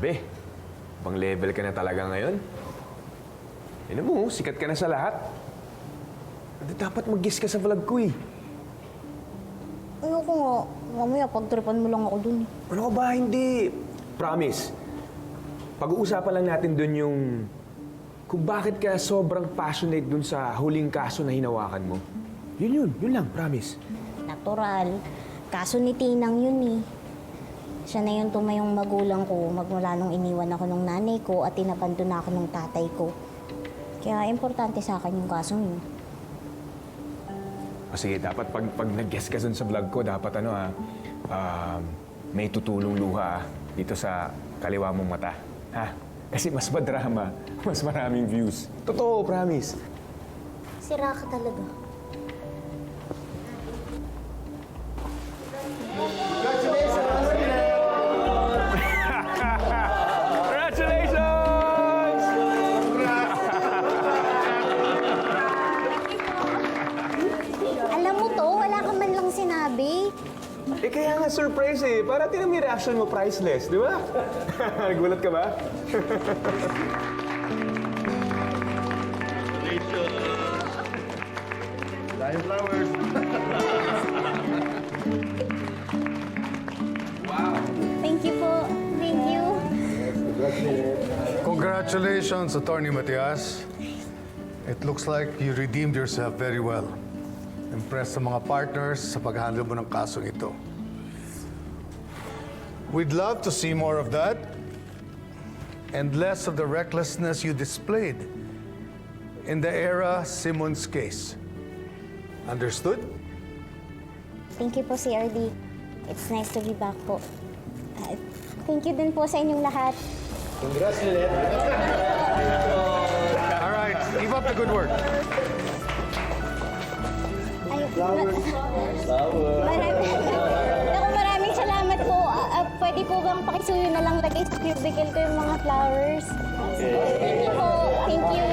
Grabe. Ibang level ka na talaga ngayon. Ano mo, sikat ka na sa lahat. Dapat mag-guest ka sa vlog ko eh. Ayoko nga. Mamaya pagtripan mo lang ako dun eh. Ano ka ba? Hindi. Promise. Pag-uusapan lang natin dun yung kung bakit ka sobrang passionate dun sa huling kaso na hinawakan mo. Yun lang, promise. Natural. Kaso ni Tinang yun eh. Siya na yung tumayong magulang ko magmula nung iniwan ako ng nanay ko at tinabando na ako ng tatay ko. Kaya importante sa akin yung kasong yun. O sige, dapat pag nag-guest ka dun sa vlog ko, dapat may tutulong luha dito sa kaliwa mong mata. Ha? Kasi mas madrama, mas maraming views. Totoo, promise. Sira ka talaga. Congratulations! Alam mo to, wala ka man lang sinabi. Eh kaya nga surprise eh. Para tinan mo yung reaction mo priceless, di ba? Nagulat ka ba? Dahil flowers. Thank you po. Thank you. Congratulations, Attorney Matias. It looks like you redeemed yourself very well. Impressed sa mga partners sa pag-handle mo ng kasong ito. We'd love to see more of that and less of the recklessness you displayed in the Era Simmons case. Understood? Thank you po, CRD. It's nice to be back po. Thank you din po sa inyong lahat. All right, keep up the good work. Ay, maraming salamat po. Pwede po bang pakisuyo na lang lagay sa cubicle ko yung mga flowers? Thank you po. Thank you.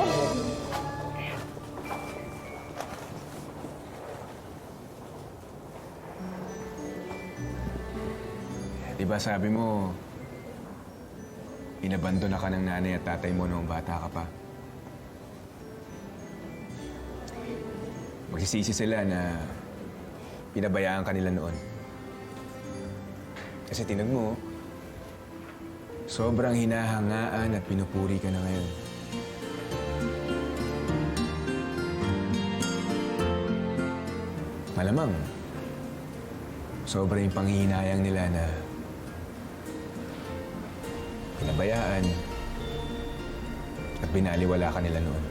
Di ba sabi mo, inabandona ka ng nanay at tatay mo noong bata ka pa? Magsisisi sila na pinabayaan ka nila noon. Kasi tinag mo, sobrang hinahangaan at pinupuri ka na ngayon. Malamang, sobrang panghihinayang nila na pinabayaan at binaliwala ka nila noon.